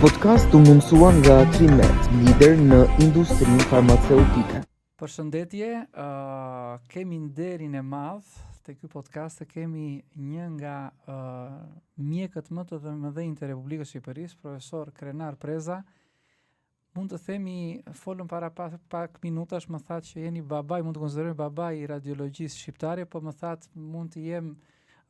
podcast u mundësua nga Trimet, lider në industrinë farmaceutike. Përshëndetje, kemi nderin e madh te ky podcast, kemi një nga mjekët më të mëdhenj të Republikës së Shqipërisë, profesor Krenar Preza. Mund të themi, folëm para pak minutash, më thatë që jeni babai, mund të konsiderojmë babai i radiologjisë shqiptare, po më thatë mund të jem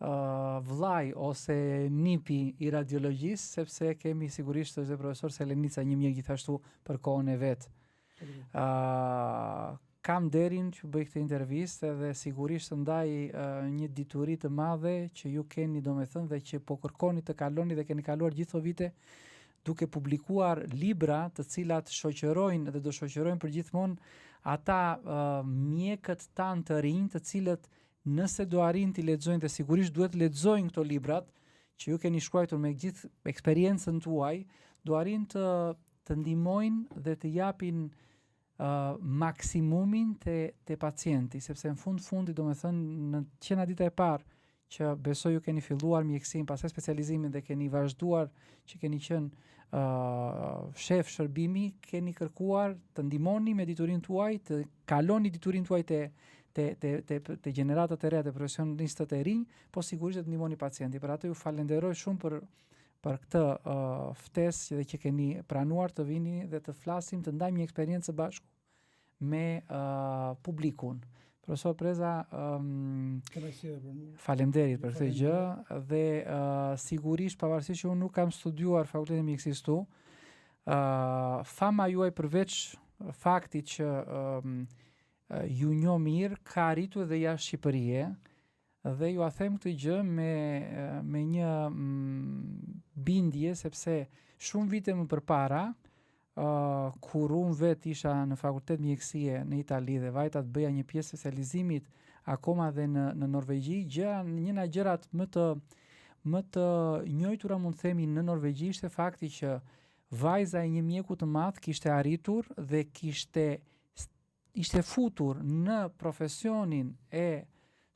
vllai ose nipi i radiologjisë, sepse kemi sigurisht edhe profesor Selenica, një mjek gjithashtu për kohën e vet. Kam nderin që bëj këtë intervistë dhe sigurisht ndaj një dituri të madhe që ju keni domethënë dhe që po kërkoni të kaloni dhe keni kaluar gjithë këto vite duke publikuar libra të cilat shoqërojnë dhe do shoqërojnë përgjithmonë ata mjekët tanë të rinj, të cilët nëse do arrin t'i lexojnë, dhe sigurisht duhet lexojnë këto librat që ju keni shkruar me gjithë eksperiencën tuaj, do arrin të ndihmojnë dhe të japin maksimumin te pacienti, sepse në fundi domethënë në qena dita e parë që besoj ju keni filluar mjekësinë, pastaj specializimin dhe keni vazhduar që keni qenë shef shërbimi, keni kërkuar të ndihmoni me diturinë tuaj, të kaloni diturinë tuaj te gjeneratat e reja të profesionistët e rinj, po sigurisht të ndihmoni pacienti. Për atë ju falenderoj shumë për këtë ftesë dhe që keni pranuar të vini dhe të flasim, të ndajmë një eksperiencë bashku me publikun. Profesor Preza, faleminderit për këtë gjë dhe sigurisht pavarësisht që unë nuk kam studiuar fakultetin e mjekësisë tu, fama juaj përveç faktit që ju njoh mirë, ka arritur dhe jashtë Shqipërie, dhe ju a them këtë gjë me një bindje, sepse shumë vite më përpara, kur unë vet isha në fakultet mjekësie në Itali dhe vajta të bëja një pjesë specializimit akoma dhe në Norvegji, një nga gjërat më të njëjtura mund të themi në Norvegji ishte fakti që vajza e një mjeku të madh kishte arritur dhe ishte futur në profesionin e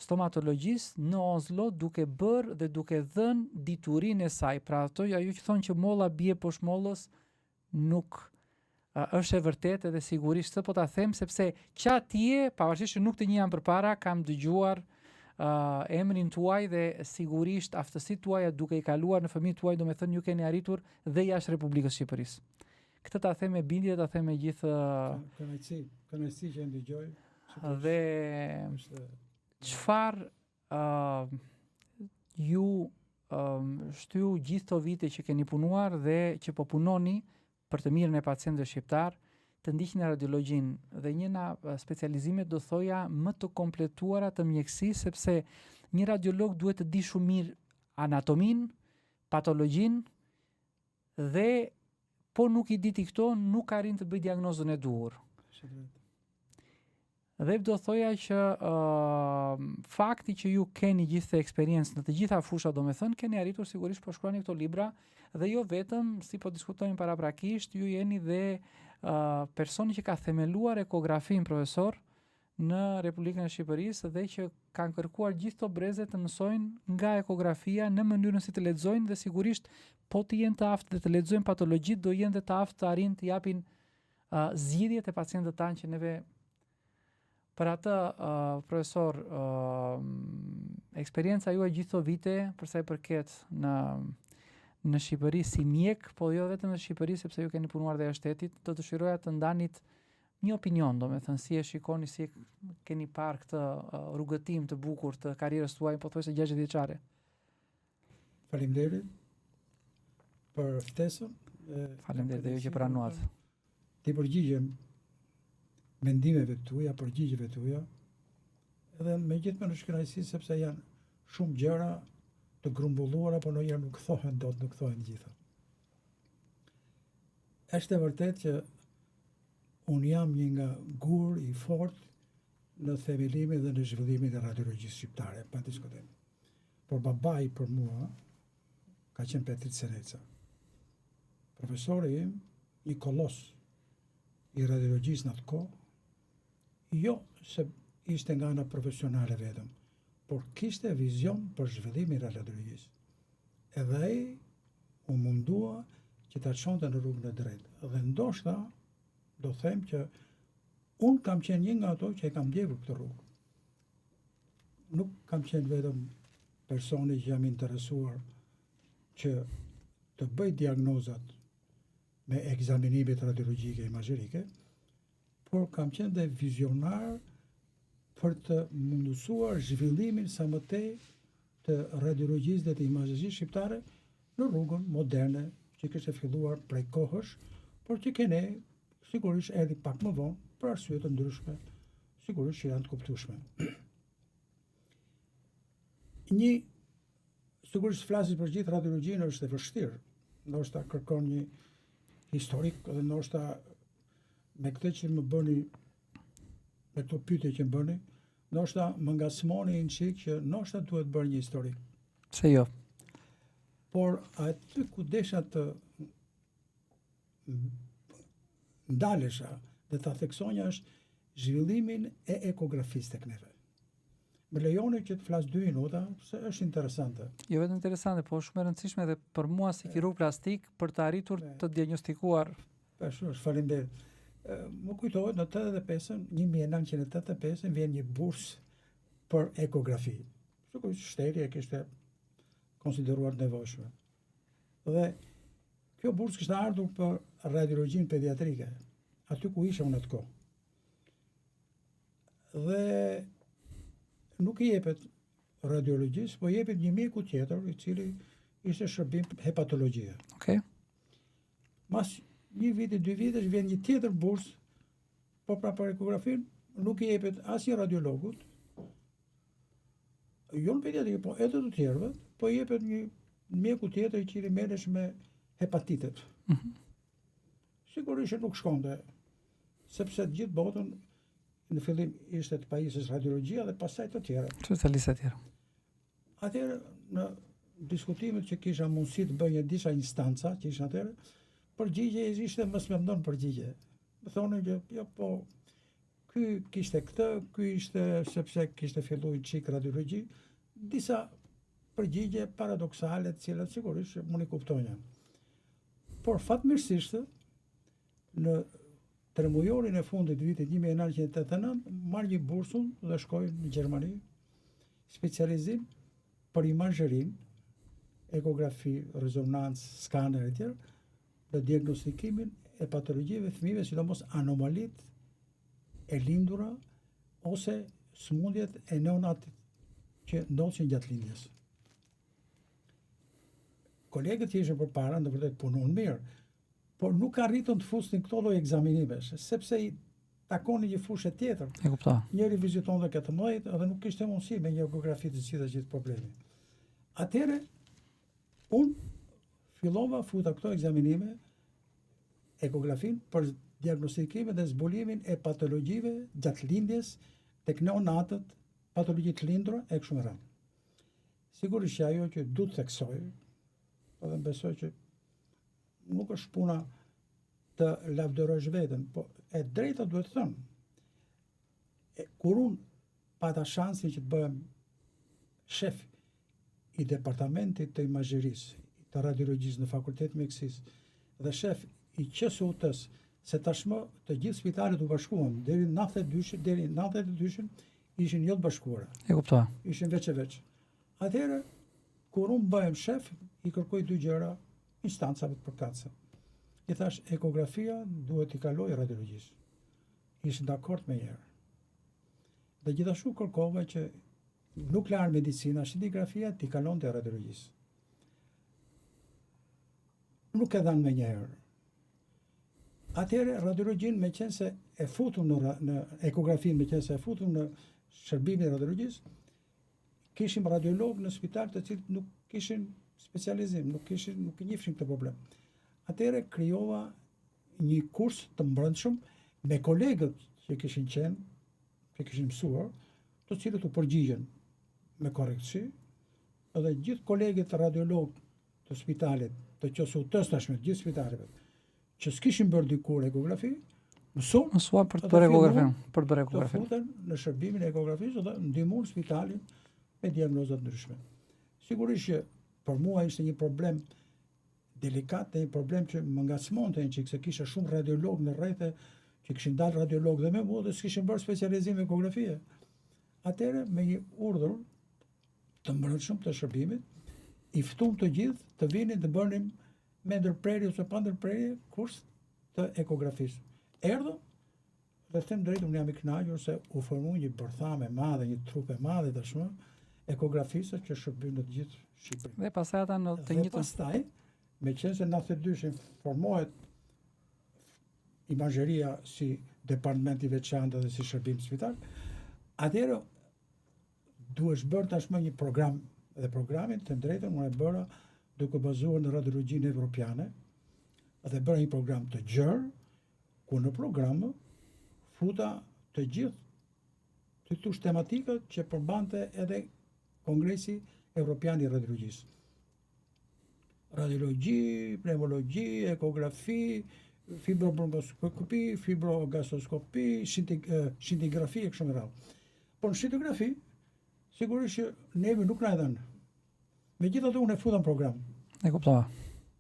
stomatologjisë në Oslo, duke bërë dhe duke dhënë diturinë e saj. Pra ajo që thonë që molla bie poshtë mollës nuk është e vërtetë, dhe sigurisht po ta them sepse atje, pavarësisht që nuk të njiham përpara, kam dëgjuar emrin tuaj dhe sigurisht aftësitë tuaja duke i kaluar në fëmijët tuaj, domethënë ju keni arritur dhe jashtë Republikës së Shqipërisë. Këtë ta them me bindje, ta them me gjithë kënaqësi që ndëgjoj. Dhe çfarë ju shtyu gjithë këto vite që keni punuar dhe që po punoni për të mirën e pacientëve shqiptar, të ndiqni radiologjinë dhe një nga specializimet do thoja më të kompletuara të mjekësisë, sepse një radiolog duhet të di shumë mirë anatominë, patologjinë dhe po nuk i diti këto, nuk arrin të bëj diagnozën e duhur. Dhe do thoja që fakti që ju keni gjithë eksperiencë në të gjitha fushat, domethënë keni arritur sigurisht po shkruani këto libra dhe jo vetëm, si po diskutojmë paraprakisht, ju jeni dhe personi që ka themeluar ekografin, profesor, në Republikën e Shqipërisë dhe që kanë kërkuar gjithë këto breze të mësojnë nga ekografia në mënyrën si të lexojnë, dhe sigurisht po të jenë të aftë dhe të lexojnë patologjitë, do jenë dhe të aftë të arrin të japin zgjidhjet e pacientëve tanë që neve. Për atë, profesor, eksperienca juaj gjithë këto vite, për sa i përket në Shqipëri si mjek, po jo vetëm në Shqipëri, sepse ju keni punuar dhe jashtë shtetit, do të dëshiroja të ndanit një opinion, domethënë si e shikoni, si keni parë këtë rrugëtim të bukur të karrierës tuaj, pothuajse 60 vjeçare. Faleminderit për ftesën. Faleminderit dhe ju që pranuat. Ti përgjigjem mendimeve tuaja, përgjigjeve tuaja, edhe megjithëse në shkënaqësi, sepse janë shumë gjëra të grumbulluara, por ndonjëherë nuk thohen gjitha. Është e vërtetë që unë jam një nga gur i fort në themelimin dhe në zhvillimin e radiologjisë shqiptare, pa diskutim. Por babai për mua ka qenë Petrit Seneca. Profesori im, një kolos i radiologjisë në atë kohë, jo se ishte nga ana profesionale vetëm, por kishte vizion për zhvillimin e radiologjisë. Edhe ai u mundua që ta çonte në rrugën e drejtë. Dhe ndoshta do them që unë kam qenë një nga ato që e kam ndjekur këtë rrugë. Nuk kam qenë vetëm personi që jam interesuar që të bëj diagnozat me ekzaminimet radiologjike imazherike, por kam qenë dhe vizionar për të mundësuar zhvillimin sa më tej të radiologjisë dhe të imazherisë shqiptare në rrugën moderne që kishte filluar prej kohësh, por që kene sigurisht erdhi pak më vonë për arsye të ndryshme, sigurisht që janë të kuptueshme. Sigurisht flasis për gjithë radiologjinë është e vështirë, ndoshta kërkon një historik dhe ndoshta me këtë që më bëni, me këto pyetje që më bëni, ndoshta më ngacmoni një çik që ndoshta duhet bërë një historik. Se jo. Por aty ku desha të ndalesha dhe ta theksonja është zhvillimin e ekografisë tek neve. Më lejoni që të flas 2 minuta, se është interesante. Jo vetëm interesante, po shumë e rëndësishme edhe për mua si kirurg plastik për të arritur të diagnostikuar. Faleminderit. Më kujtohet në 1985 vjen një bursë për ekografi. Shteti e kishte konsideruar nevojshme. Dhe kjo bursë kishte ardhur për radiologjinë pediatrike, aty ku isha unë atë kohë. Dhe nuk i jepet radiologjisë, po jepet një mjeku tjetër, i cili ishte shërbim hepatologjie. Okej. Mas një viti, 2 vitesh vjen një tjetër bursë, po pra për ekografin, nuk i jepet asnjë radiologut, jo në pediatri, po edhe të tjerëve, po jepet një mjeku tjetër i cili merresh me hepatitet. Sigurisht që nuk shkonte, sepse të gjithë botën në fillim ishte të pajisës radiologjia dhe pastaj të tjera. Specialistë të tjerë. Atëherë në diskutimet që kisha mundësi të bëja disa instanca që ishin atëherë, përgjigje ishte mos më ndon përgjigje. Më thonë që jo po ky kishte këtë, ky ishte sepse kishte filluar çik radiologji, disa përgjigje paradoksale të cilat sigurisht unë i kuptoja. Por fatmirësisht në tremujorin e fundit të vitit 1989 marr një bursë dhe shkoj në Gjermani, specializim për imazherim, ekografi, rezonancë, skaner e tjerë, dhe diagnostikimin e patologjive fëmijëve, sidomos anomalit e lindura ose sëmundjet e neonatit që ndodhin gjatë lindjes. Kolegët që ishin përpara, në vërtet punon mirë, por nuk arritën të fusin këto lloj ekzaminimesh, sepse i takoni një fushë tjetër. E kuptoj. Njëri viziton dhe 14 dhe nuk kishte mundësi me një ekografi të gjithë problemi. Atëherë, unë fillova futa këto ekzaminime, ekografin për diagnostikimin dhe zbulimin e patologjive gjatë lindjes tek neonatët, patologji të lindura e kështu me radhë. Sigurisht që ajo që du të theksoj, dhe besoj që nuk është puna të lavdërosh veten, po e drejta duhet të thënë. Kur unë pata shansin që të bëhem shef i departamentit të imazherisë, të radiologjisë në Fakultetin e Mjekësisë dhe shef i QSUT-s, se tashmë të gjithë spitalet u bashkuan, deri 92 ishin jo të bashkuara. E kuptoj. Ishin veç e veç. Atëherë, kur unë bëhem shef, i kërkoj 2 gjëra instancave të përkatëse. I thash, ekografia duhet i kaloj radiologjisë. Ishin dakord me njëherë. Dhe gjithashtu kërkova që nuklear medicina, scintigrafia t'i kalonte radiologjisë. Nuk e dhanë me njëherë. Atëherë radiologjin me qenë se e futun në ekografin, me qenë se e futun në shërbimin e radiologjisë, kishim radiolog në spital të cilët nuk kishin specializim, nuk i njihshin këtë problem. Atëherë krijova një kurs të mbrëmshëm me kolegët që kishin qenë, që kishin mësuar, të cilët u përgjigjen me korrektësi, edhe gjithë kolegët radiolog të spitalit, të QSUT-s tashmë, gjithë spitaleve, që s'kishin bërë dikur ekografi, mësuan për të bërë ekografin, të futen në shërbimin e ekografisë dhe ndihmuan spitalin me diagnoza të ndryshme. Sigurisht që për mua ishte një problem delikat dhe një problem që më ngacmonte që se kisha shumë radiolog në rrethe, që kishin dalë radiolog dhe me mua dhe s'kishin bërë specializim në ekografie. Atëherë me një urdhër të mbrëmshëm të shërbimit, i ftum të gjithë të vinin të bënim me ndërprerje ose pa ndërprerje kurs të ekografisë. Erdhëm dhe them drejt, unë jam i kënaqur se u formua një bërthame madhe, një trup e madhe tashmë ekografistët që shërbim në të gjithë Shqipërinë. Dhe pastaj ata në të Dhe njëjtën. pastaj, meqense në 92 formohet imazheria si departament i veçantë dhe si shërbim spital, atëherë duhesh bërë tashmë një program, dhe programin të drejtën unë e bëra duke bazuar në radiologjinë evropiane dhe bëra një program të gjerë, ku në program futa të gjithë të tush tematikat që përbante edhe Kongresi Evropian i Radiologjisë. Radiologji, pneumologji, ekografi, fibrobronkoskopi, fibrogasoskopi, scintigrafi e kështu me radhë. Por në scintigrafi, sigurisht që neve nuk na e dhanë. Megjithatë unë e futa në program. E kuptova.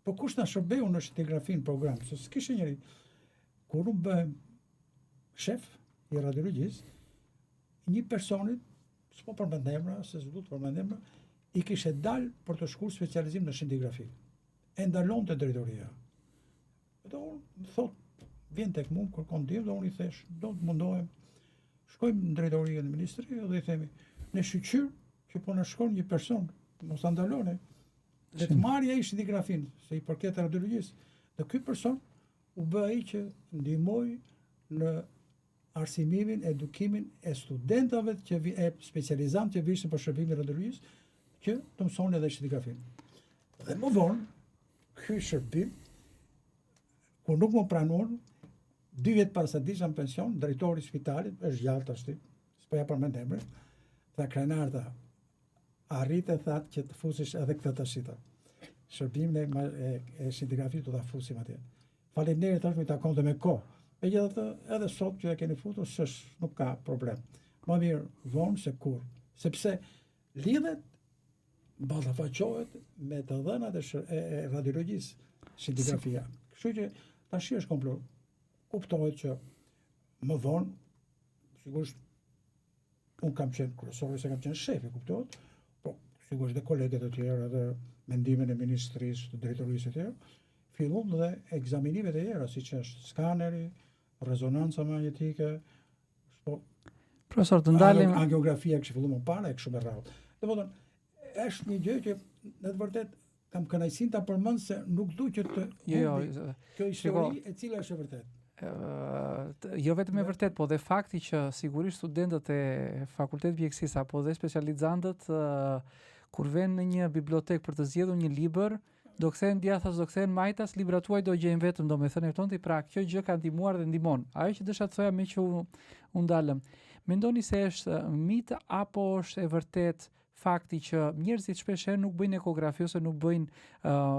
Po kush na shërbeu në scintigrafi në program? Se s'kishte njëri. Kur unë bëhem shef i radiologjisë, një personit, s'po përmend emra, se s'du të përmend emra, i kishe dalë për të shkuar specializim në scintigrafi. E ndalon të drejtoria. Dhe unë më thot, vjen tek mua, kërkon ndihmë, dhe unë i thesh, do të mundohem, shkojmë në drejtorinë e ministri dhe i themi, në shqyr që po na shkon një person, mos ta ndaloni, dhe të marrë ai scintigrafin, se i përket radiologjisë. Dhe ky person u bë ai që ndihmoi në arsimimin, edukimin e studentave që e specializantë që vishin për shërbimin e radiologjisë, që të mësonin edhe scintigrafin. Dhe më vonë, ky shërbim, kur nuk më pranuan, 2 vjet para se disha në pension, drejtori i spitalit, është gjallë tash, s'po ja përmend emrin, tha Krenarda, arrite thatë që të fusish edhe këtë tashita. Shërbimin e scintigrafisë do ta fusim atje. Faleminderit tash më takon dhe me kohë. Megjithatë, edhe sot që e keni futur, nuk ka problem. Më mirë vonë se kur, sepse lidhet, ballafaqohet me të dhënat e radiologjisë, scintigrafia. Kështu që tash është komplet. Kuptohet që më vonë, sigurisht, unë kam qenë kryesor, se kam qenë shefi, kuptohet, po sigurisht dhe kolegët e tjerë, edhe mendimin e ministrisë, të drejtorisë e tjerë, fillon dhe ekzaminimet e tjera, siç është skaneri, rezonanca magnetike, Profesor, të ndalim angiografia që filluam më parë e kështu me radhë. Domethënë, është një gjë që në të vërtetë kam kënaqësinë ta përmend se nuk du që të kjo histori e cila është e vërtetë. Jo vetëm e vërtet, po dhe fakti që sigurisht studentët e Fakultetit Mjekësisë apo dhe specializantët kur vjen në një bibliotek për të zgjedhur një libër, do kthehen djathtas, do kthehen majtas, librat tuaj do gjejnë vetëm, domethënë tonti, pra kjo gjë ka ndihmuar dhe ndihmon. Ajo që desha të thoja me që u ndalëm. Mendoni se është mit apo është e vërtet fakti që njerëzit shpeshherë nuk bëjnë ekografi ose nuk bëjnë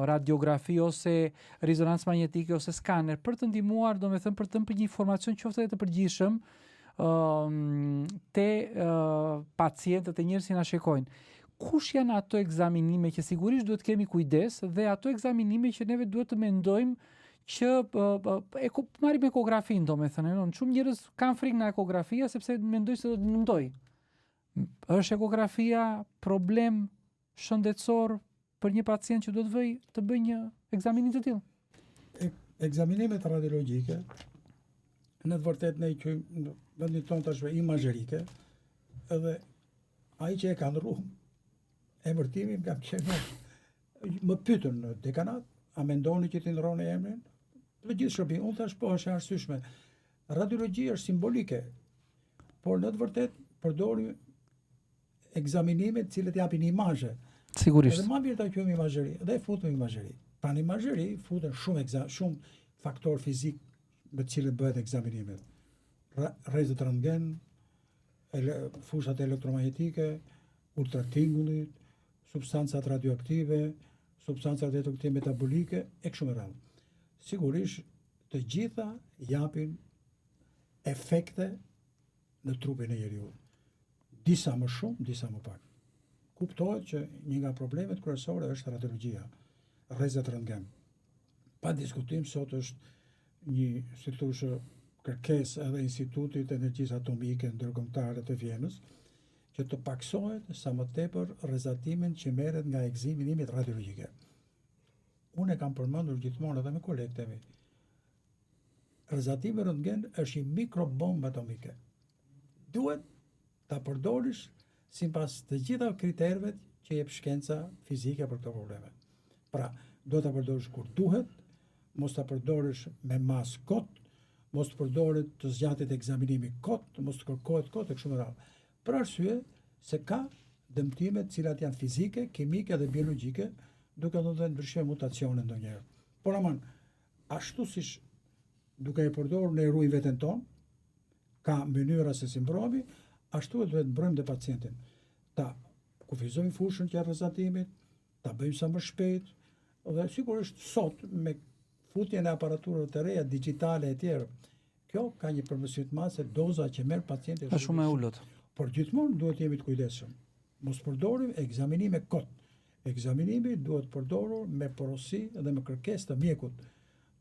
radiografi ose rezonancë magnetike ose skaner për të ndihmuar, domethënë për të dhënë një informacion qoftë edhe të përgjithshëm te pacientët e njerëzit që na shikojnë. Kush janë ato ekzaminime që sigurisht duhet kemi kujdes dhe ato ekzaminime që neve duhet të mendojmë që marrim ekografin, domethënë, shumë njerëz kanë frikë nga ekografia sepse mendojnë se do të nëndoj. Është ekografia problem shëndetësor për një pacient që do të bëjë një ekzaminim të tillë? Ekzaminimet radiologjike, në të vërtetë ne i quajmë në vendin tonë tashmë imazherike, edhe ai që e ka ndrruar emërtimin kam qenë më pyetën në dekanat, a mendoni që ti ndroni emrin? Të gjithë shërbim, unë thash po, është e arsyeshme. Radiologjia është simbolike, por në të vërtetë përdorim ekzaminime të cilët japin imazhe. Sigurisht. Edhe më mirë ta quajmë imazheri, dhe futëm imazheri. Pra në imazheri futen shumë faktor fizik me të cilët bëhet ekzaminimet. Rrezet rentgen, fushat elektromagnetike, ultratingullit, substancat radioaktive, substancat radioaktive metabolike e kështu me radhë. Sigurisht, të gjitha japin efekte në trupin e njeriu. Disa më shumë, disa më pak. Kuptohet që një nga problemet kryesore është radiologjia, rrezet rentgen. Pa diskutim sot është një, si thoshë, kërkesë edhe Institutit Energjisë Atomike Ndërkombëtare të Vjenës, që të paksohet sa më tepër rrezatimin që merret nga ekzaminimit radiologjike. Unë e kam përmendur gjithmonë edhe me kolegët e mi. Rrezatimi röntgen është një mikrobombë atomike. Duhet ta përdorish sipas të gjitha kriterëve që jep shkenca fizike për këto probleme. Pra, duhet ta përdorish kur duhet, mos ta përdorish me mas kot, mos të përdoret të zgjatet ekzaminimi kot, mos të kërkohet kot e kështu me radhë. Për arsye se ka dëmtime të cilat janë fizike, kimike dhe biologjike, duke dhënë ndryshime mutacione ndonjëherë. Por aman, ashtu siç duke e përdorur ne ruajmë veten tonë, ka mënyra se si mbrohemi, ashtu e duhet mbrojmë dhe pacientin. Ta kufizojmë fushën që rrezatimit, ta bëjmë sa më shpejt, dhe sigurisht sot me futjen e aparaturave të reja digjitale e tjerë, kjo ka një përmirësim të madh se doza që merr pacienti është shumë e ulët. Por gjithmonë duhet jemi të kujdesshëm. Mos përdorim ekzaminime kot. Ekzaminimi duhet përdorur me porosi dhe me kërkesë të mjekut,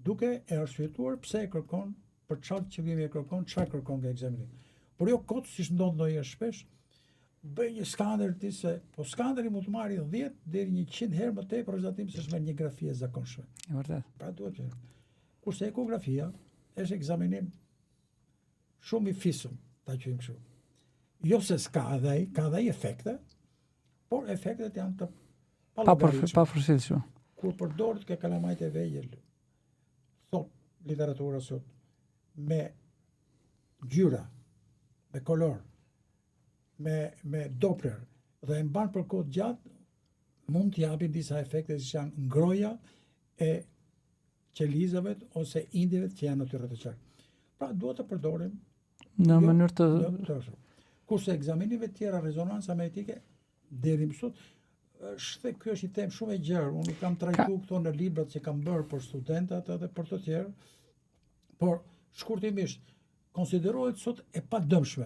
duke e arsyetuar pse e kërkon, për çfarë qëllimi e kërkon, çfarë kërkon nga ekzaminimi. Por jo kot siç ndodh ndonjëherë shpesh, bëj një skandër ti se, po skandëri mund të marrë 10 deri 100 herë më tepër rrezatim se ç'merr një grafi e zakonshme. E vërtet. Pra duhet që. Kurse ekografia është ekzaminim shumë i fisëm, ta quajmë kështu. Jo se s'ka edhe ai efekte, por efektet janë të pafërshitshme. Kur përdoret ke kalamajt e vegjël, thot literatura sot, me gjyra, me kolor, me Doppler, dhe e mban për kohë gjatë, mund të japin disa efekte që janë ngroja e qelizave ose indjeve që janë aty rreth të qark. Pra duhet të përdorim në mënyrë të kurse ekzaminime të tjera rezonanca magnetike deri më sot është ky është një temë shumë e gjerë. Unë kam trajtuar këto në librat që kam bërë për studentat edhe për të tjerë, por shkurtimisht konsiderohet sot e padëmshme.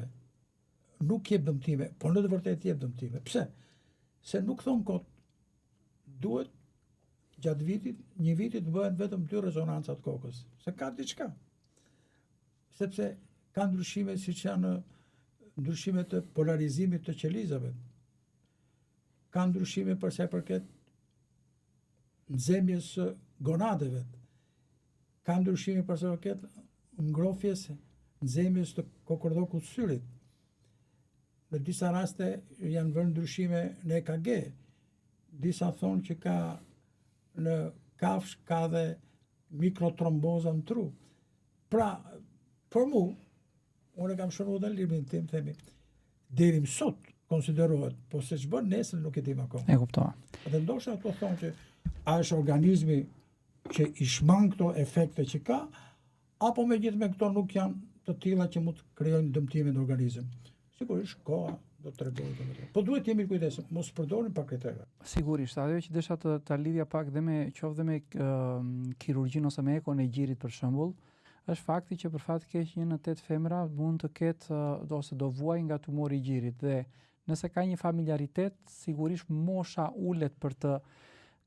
Nuk jep dëmtime, por në të vërtetë jep dëmtime. Pse? Se nuk thon kot. Duhet gjatë vitit, një viti të bëhen vetëm 2 rezonanca të kokës. Se ka diçka. Sepse ka ndryshime siç janë ndryshime të polarizimit të qelizave. Ka ndryshime për sa i përket nxemjes së gonadeve. Ka ndryshime për sa i përket ngrohjes, nxemjes të kokordokut të syrit. Në disa raste janë vënë ndryshime në EKG. Disa thonë që ka në kafsh ka dhe mikrotromboza në tru. Pra, për mu, unë kam shënuar në librin tim, themi, deri më sot konsiderohet, po se ç'bën nesër nuk e dim akoma. E kuptova. Dhe ndoshta ato thonë që a është organizmi që i shman këto efekte që ka, apo megjithëse këto nuk janë të tilla që mund të krijojnë dëmtime në organizëm. Sigurisht koha do të tregojë domethënë. Po duhet jemi të kujdesshëm, mos përdorim pa kritere. Sigurisht, ajo që desha ta lidhja pak dhe me qoftë me kirurgjinë ose me ekon e gjirit për shembull, është fakti që për fat keq 1 në 8 femra mund të ketë ose do vuajë nga tumori i gjirit dhe nëse ka një familiaritet, sigurisht mosha ulet për të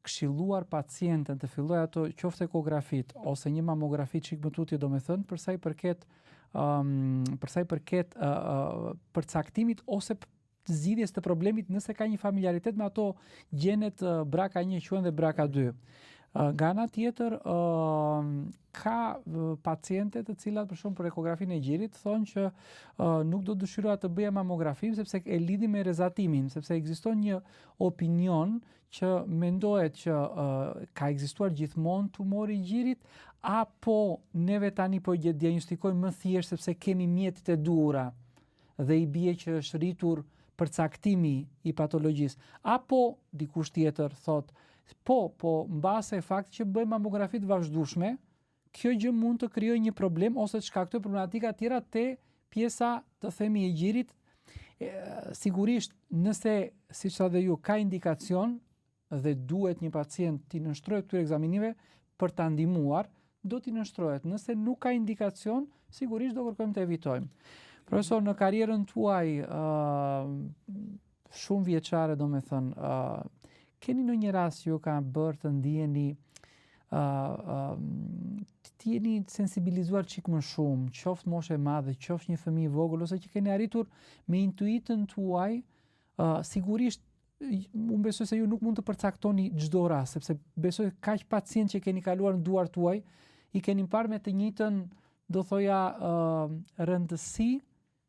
këshilluar pacienten të fillojë ato qoftë ekografit ose një mamografi çik më tutje domethënë për sa i përket përcaktimit ose zgjidhjes të problemit nëse ka një familiaritet me ato gjenet BRCA1 quhen dhe BRCA2. Nga ana tjetër, ka paciente të cilat për shembull për ekografinë e gjirit thonë që nuk do dëshiroja të bëja mamografin sepse e lidhi me rrezatimin, sepse ekziston një opinion që mendohet që ka ekzistuar gjithmonë tumori i gjirit apo neve tani po diagnostikojmë më thjesht sepse kemi mjetet e duhura dhe i bie që është rritur përcaktimi i patologjisë, apo dikush tjetër thotë po mbase fakti që bëjmë mamografi të vazhdueshme, kjo gjë mund të krijojë një problem ose të shkaktojë problematika tjera te pjesa të themi e gjirit. Sigurisht nëse siç tha dhe ju ka indikacion dhe duhet një pacient t'i nënshtrohet këtyre ekzaminimeve për ta ndihmuar, do t'i nënshtrohet. Nëse nuk ka indikacion, sigurisht do kërkojmë të evitojmë. Profesor, në karrierën tuaj shumë vjeçare, domethënë, keni në një rast ju ka bërë të ndiheni të jeni sensibilizuar çik më shumë, qoftë moshë e madhe, qoftë një fëmijë i vogël, ose që keni arritur me intuitën tuaj, sigurisht unë besoj se ju nuk mund të përcaktoni çdo rast, sepse besoj kaq pacient që keni kaluar në duart tuaj, i keni parë me të njëjtën, do thoja, rëndësi,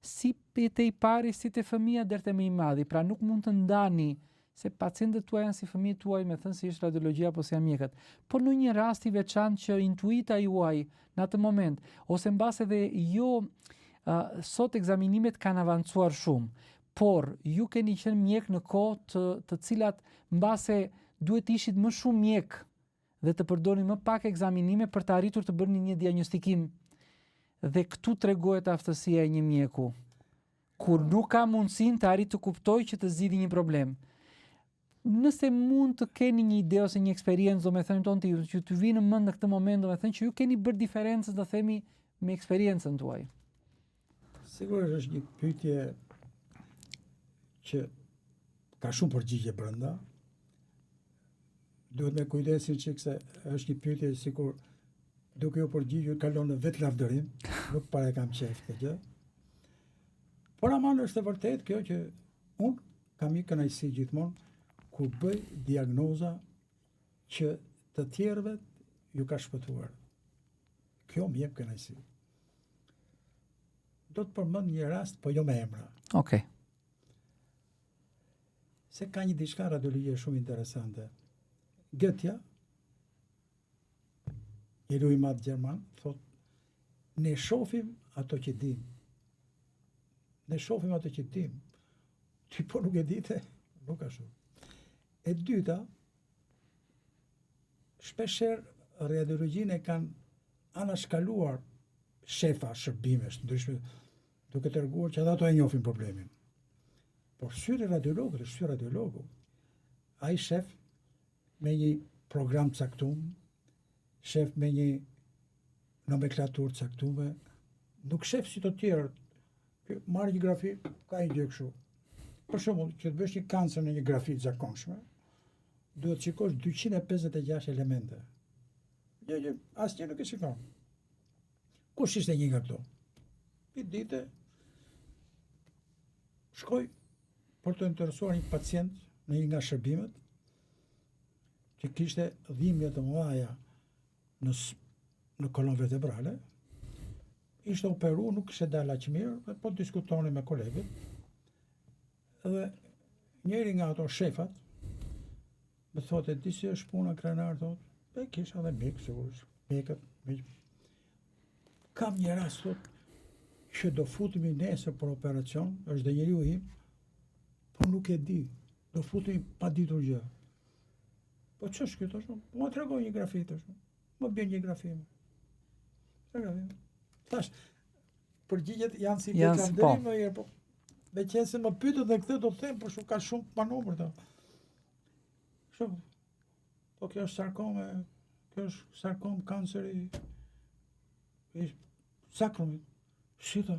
si te i pari, si te fëmia deri te më i madhi. Pra nuk mund të ndani se pacientët tuaj janë si fëmijët tuaj, me thënë si është radiologjia apo si janë mjekët. Po në një rast i veçantë që intuita juaj në atë moment, ose mbas edhe jo sot ekzaminimet kanë avancuar shumë, por ju keni qenë mjek në kohë të cilat mbase duhet ishit më shumë mjek dhe të përdorni më pak ekzaminime për të arritur të bëni një diagnostikim. Dhe këtu tregohet aftësia e një mjeku, kur nuk ka mundësinë të arrijë të kuptojë që të zgjidhë një problem. Nëse mund të keni një ide ose një eksperiencë, domethënë tonë që të vinë në mend në këtë moment, domethënë që ju keni bërë diferencën, do themi, me eksperiencën tuaj. Sigurisht është një pyetje që ka shumë përgjigje brenda. Duhet me kujdesin çik se është një pyetje sikur duke u përgjigjur kalon në vetë lavdërim, nuk para kam qejf këtë gjë. Por aman është e vërtet kjo që unë kam një kënaqësi gjithmonë kur bëj diagnoza që të tjerëve ju ka shpëtuar. Kjo më jep kënaqësi. Do të përmend një rast, po jo me emra. Okej. Se ka një diçka radiologjie shumë interesante. Goethe, njeriu i madh gjerman, thot, ne shohim ato që dim. Ne shohim ato që dim. Ti po nuk e dite, nuk ashtu. E dyta, shpeshherë radiologjinë e kanë anashkaluar shefa shërbimesh ndryshme, duke treguar që edhe ato e njohin problemin. Por syri radiologët është syri radiologu. Ai shef me një program caktuar, shef me një nomenklaturë caktuar, nuk shef si të tjerët. Marr një grafi, ka një gjë kështu. Për shembull, që të bësh një kancer në një grafi të zakonshme, duhet të shikosh 256 elemente. Gjë asnjë nuk e shikon. Kush ishte një nga këto? I dite, shkoj për të interesuar një pacient në një nga shërbimet, që kishte dhimbje të mëdha në kolon vertebrale, ishte operu, nuk kishte dalë aq mirë, po diskutoni me kolegët, edhe njëri nga ato shefat më thotë, di si është puna krenar, thotë, kisha dhe mik, sigurisht, mik. Kam një rast, thotë, që do futemi nesër për operacion, është dhe njeriu im, po nuk e di, do futemi pa ditur gjë. Po ç'është kjo tash? Po më tregoj një grafi tash. Më bën një grafi. Tash, përgjigjet janë si deklandrim, po me qenë se më pyetën dhe këtë do të them, por shumë ka shumë panumër ta. Shumë. Po kjo është sarkome, kjo është sarkom kanceri i sakrumit. Shita.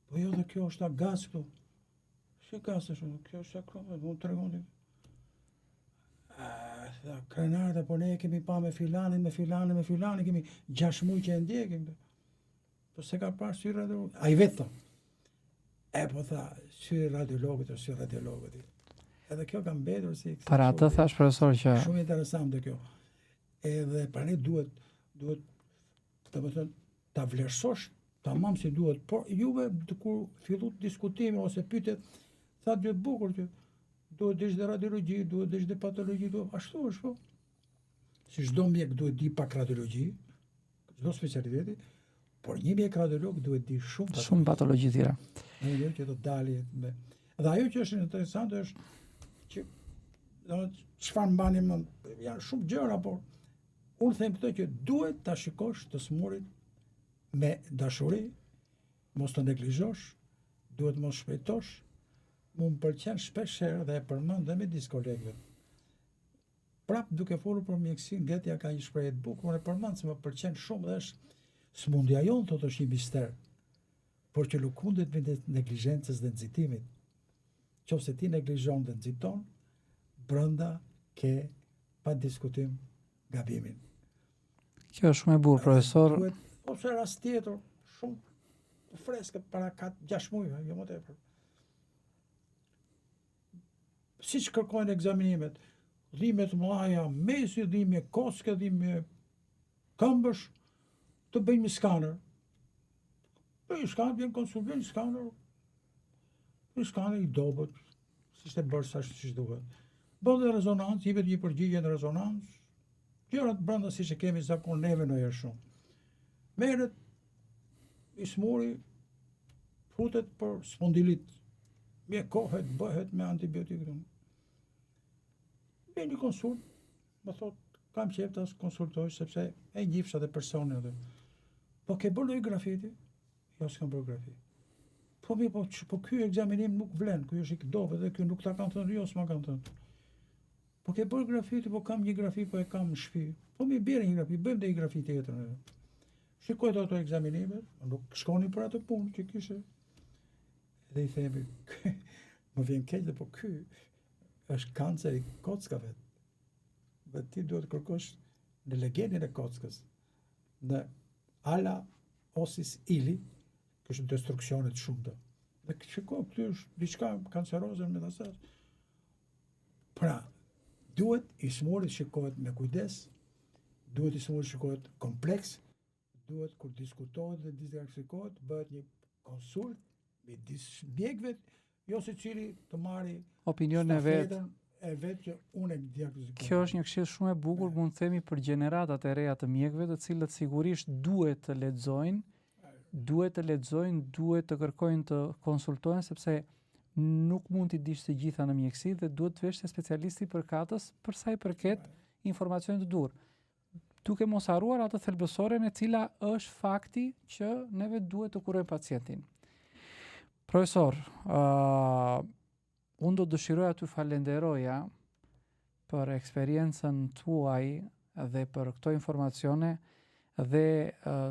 Po jo dhe kjo është agaz këtu. Si gaz është, kjo është sarkome, mund të tregoni. Krenarët, po ne kemi pa me filanin, kemi 6 muaj që e ndjekim. Po se ka parë syri radiologët. Ai vetë thon. Po tha, syri radiologët është syri radiologët. Edhe kjo ka mbetur si para atë thash profesor që shumë interesante kjo. Edhe pra ne duhet domethënë ta vlerësosh tamam si duhet, por juve kur fillu diskutimi ose pyetjet, tha gjë të bukur që duhet dish dhe radiologji, duhet dish dhe patologji, ashtu është po. Si çdo mjek duhet di pak radiologji, çdo specialiteti, por një mjek radiolog duhet di shumë patologji tjera. Ajo që do dali me. Dhe ajo që është interesante është që çfarë mbani më janë shumë gjëra, por unë them këtë që duhet ta shikosh të smurit me dashuri, mos të neglizhosh, duhet mos shpejtosh. Më pëlqen shpesh herë dhe e përmend dhe me disë kolegëve. Prap duke folur për mjekësinë, Goethe ka një shprehje të bukur, e përmend se më pëlqen shumë dhe është smundja jonë, thotë, është një mister, por që lukundet me neglizhencës dhe nxitimit. Qofse ti neglizhon dhe nxiton, brenda ke pa diskutim gabimin. Kjo është shumë e burr, profesor. Ose rast tjetër, shumë freskët para 4-6 muajve, jo më tepër. Siç kërkojnë ekzaminimet, dhimbje të mëdha, mesi, dhimbje koske, dhimbje këmbësh, të bëjmë një skaner. Bëjmë skaner, vjen konsult, bëjmë skaner. Një skaner i dobët, si shte bërë sa siç duhet. Bën dhe rezonancë, jepet një përgjigje në rezonancë. Gjërat brenda siç e kemi zakon neve në herë shumë. Merret i smuri, futet për spondilit. Mjekohet, bëhet me antibiotikë. Vjen një konsult, më thot, kam qef ta konsultoj sepse e njifsha dhe personi atë. Po ke bërë një grafiti? Jo, s'kam bërë grafiti. Po ky ekzaminim nuk vlen, ky është i dobët dhe ky nuk ta kanë thënë, jo, s'ma kanë thënë. Po ke bërë grafiti, po kam një grafi, po e kam në shtëpi. Po mi bjerë një grafi, bëjmë dhe një grafi tjetër. Shikojt ato ekzaminimet, nuk shkoni për atë punë që kishe. Dhe i themi, më vjen keq dhe po ky është kancer i kockave. Dhe ti duhet kërkosh në legendin e kockës, në ala osis ili, kështë destruksionet shumëta. Dhe shiko, këtë është diçka kanceroze me tasas. Pra, duhet i smuri shikohet me kujdes, duhet i smuri shikohet kompleks, duhet kur diskutohet dhe diagностikohet, bëhet një konsult me mjekëve, jo se cili të marri opinion e vetë. E vetë që unë e diagnostikoj. Kjo është një këshill shumë e bukur, mund të themi për gjeneratat e reja të mjekëve, të cilët sigurisht duhet të lexojnë, duhet të kërkojnë të konsultojnë, sepse nuk mund t'i dish të gjitha në mjekësi dhe duhet të vesh te specialisti përkatës për sa i përket informacionit të dur. Duke mos harruar atë thelbësoren e cila është fakti që neve duhet të kurojmë pacientin. Profesor, unë do dëshiroja t'ju falenderoja për eksperiencën tuaj dhe për këto informacione dhe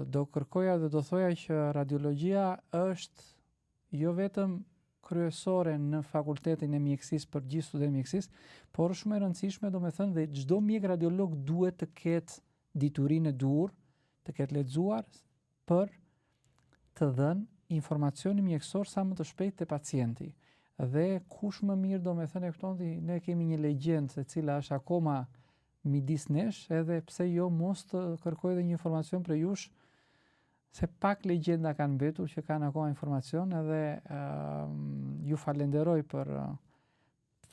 do kërkoja dhe do thoja që radiologjia është jo vetëm kryesore në fakultetin e mjekësisë për gjithë studentët e mjekësisë, por shumë e rëndësishme, domethënë dhe çdo mjek radiolog duhet të ketë diturinë e dur, të ketë lexuar për të dhënë informacioni mjekësor sa më të shpejt te pacienti. Dhe kush më mirë domethënë e kupton, ne kemi një legjendë e cila është akoma midis nesh, edhe pse jo mos të kërkoj edhe një informacion për jush, se pak legjenda kanë mbetur që kanë akoma informacion, edhe ju falenderoj për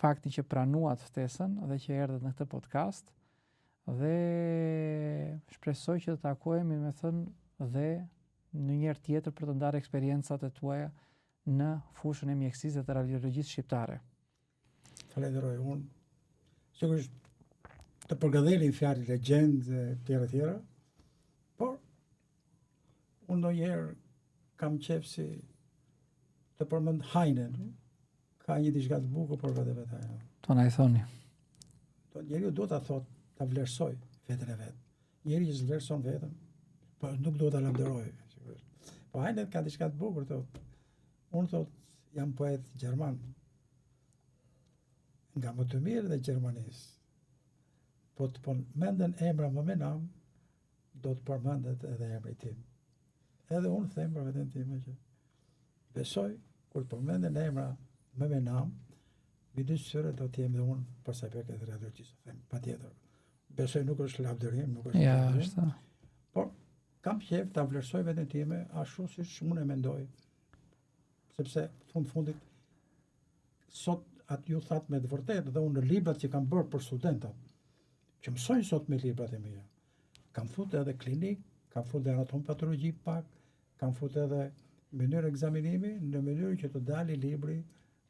faktin që pranuat ftesën dhe që erdhët në këtë podcast, dhe shpresoj që të takohemi me thënë dhe në njërë tjetër për të ndarë eksperiencat e tuaja në fushën e mjekësisë dhe të radiologjisë shqiptare. Falenderoj unë. Sigurisht të përgëdhelin fjalë legjendë e tjera, por unë ndonjëherë kam qef si të përmend Hajnen. Ka një diçka të bukur për vetë Hajnen. To na i thoni. Njeriu do ta thotë, ta vlerësoj veten e vet. Njeriu që vlerëson veten, po nuk do ta lavdëroj. Po Hajnen ka diçka të bukur thotë. Unë thotë, jam poet gjerman. Nga më të mirë dhe Gjermanisë. Po të përmenden emra më me nam, do të përmendet edhe emri tim. Edhe unë them për veten time që besoj kur të përmenden emra më me nam, midis tyre do të jem dhe unë për sa i përket radiologjisë. Them patjetër. Besoj nuk është lavdërim, nuk është lavdërim. Por kam qejf ta vlerësoj veten time ashtu siç unë e mendoj. Sepse fundit sot atë ju thatë me të vërtetë dhe unë në librat që kam bërë për studentat, që mësojnë sot me librat e mia. Kam futur edhe klinik, kam futur edhe anatom patologji pak, kam futur edhe mënyrë ekzaminimi në mënyrë që të dalë libri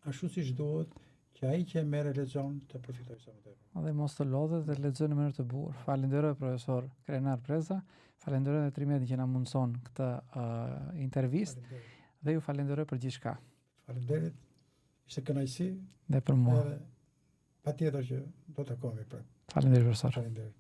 ashtu siç duhet, që ai që merr lexon të përfitojë sa më tepër. Dhe mos të lodhet dhe lexoj në mënyrë të bukur. Falenderoj profesor Krenar Preza, falenderoj edhe Trimedi që na mundson këtë intervistë dhe ju falenderoj për gjithçka. Faleminderit. Ishte kënaqësi dhe për mua. Patjetër që do të takohemi prapë. Faleminderit profesor. Faleminderit.